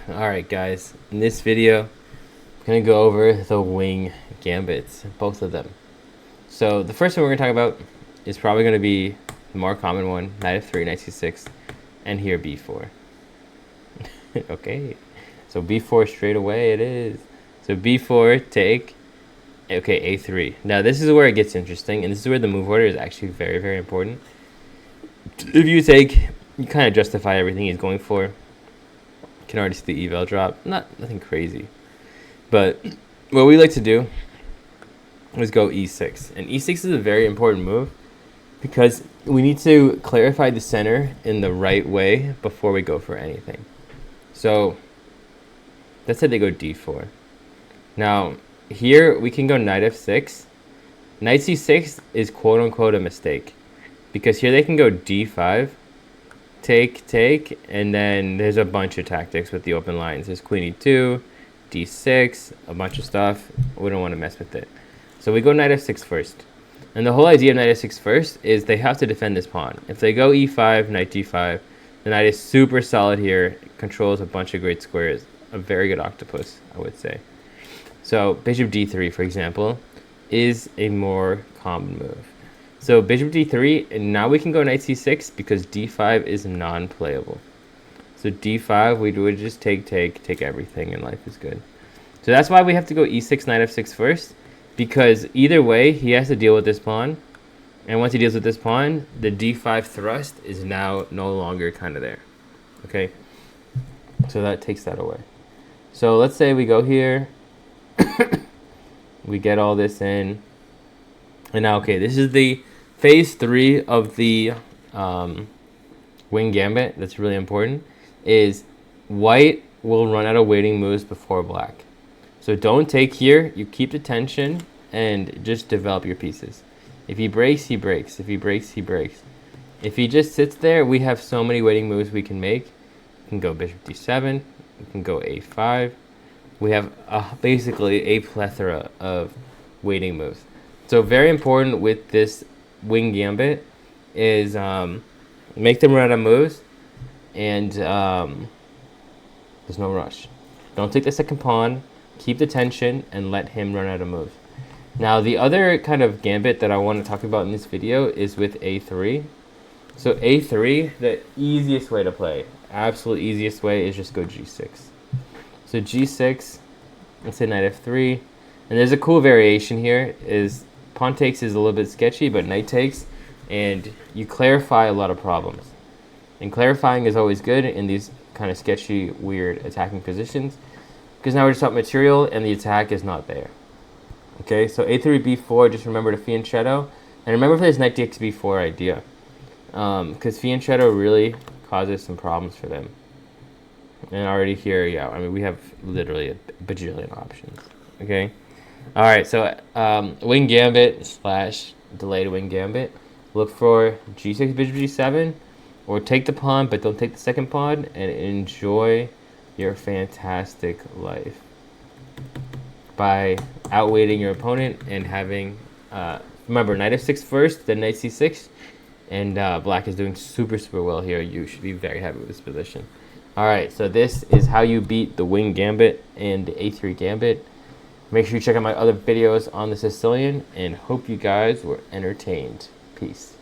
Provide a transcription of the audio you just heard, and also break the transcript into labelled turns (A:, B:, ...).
A: Alright guys, in this video, I'm going to go over the wing gambits, both of them. So the first one we're going to talk about is probably going to be the more common one, knight f3, knight c6, and here b4. Okay, so b4 straight away it is. So b4, take, okay, a3. Now this is where it gets interesting, and this is where the move order is actually very, very important. If you take, you kind of justify everything he's going for. You can already see the eval drop. Nothing crazy. But what we like to do is go e6. And e6 is a very important move because we need to clarify the center in the right way before we go for anything. So let's say they go d4. Now here we can go knight f6. Knight c6 is quote unquote a mistake because here they can go d5. Take, and then there's a bunch of tactics with the open lines. There's queen e2, d6, a bunch of stuff. We don't want to mess with it. So we go knight f6 first. And the whole idea of knight f6 first is they have to defend this pawn. If they go e5, knight d5, the knight is super solid here, controls a bunch of great squares. A very good octopus, I would say. So bishop d3, for example, is a more common move. So bishop d3, and now we can go knight c6 because d5 is non-playable. So d5, we would just take everything, and life is good. So that's why we have to go e6, knight f6 first, because either way, he has to deal with this pawn. And once he deals with this pawn, the d5 thrust is now no longer kind of there. Okay, so that takes that away. So let's say we go here. We get all this in. And now, okay, this is the phase 3 of the wing gambit. That's really important. Is white will run out of waiting moves before black. So don't take here. You keep the tension and just develop your pieces. If he breaks, he breaks. If he breaks, he breaks. If he just sits there, we have so many waiting moves we can make. We can go bishop d7. We can go a5. We have basically a plethora of waiting moves. So very important with this wing gambit is make them run out of moves, and there's no rush. Don't take the second pawn, keep the tension, and let him run out of moves. Now the other kind of gambit that I want to talk about in this video is with a3. So a3, the easiest way to play, absolute easiest way, is just go g6. So g6, let's say knight f3, and there's a cool variation here is pawn takes is a little bit sketchy, but knight takes, and you clarify a lot of problems. And clarifying is always good in these kind of sketchy, weird attacking positions, because now we're just up material and the attack is not there. Okay, so a3, b4, just remember the fianchetto, and remember for this knight dx b4 idea, because fianchetto really causes some problems for them. And already here, yeah, I mean, we have literally a bajillion options. Okay. All right, so wing gambit slash delayed wing gambit. Look for g6, bishop g7, or take the pawn, but don't take the second pawn, and enjoy your fantastic life by outweighting your opponent and having, remember, knight f6 first, then knight c6, and black is doing super well here. You should be very happy with this position. All right, so this is how you beat the wing gambit and the a3 gambit. Make sure you check out my other videos on the Sicilian, and hope you guys were entertained. Peace.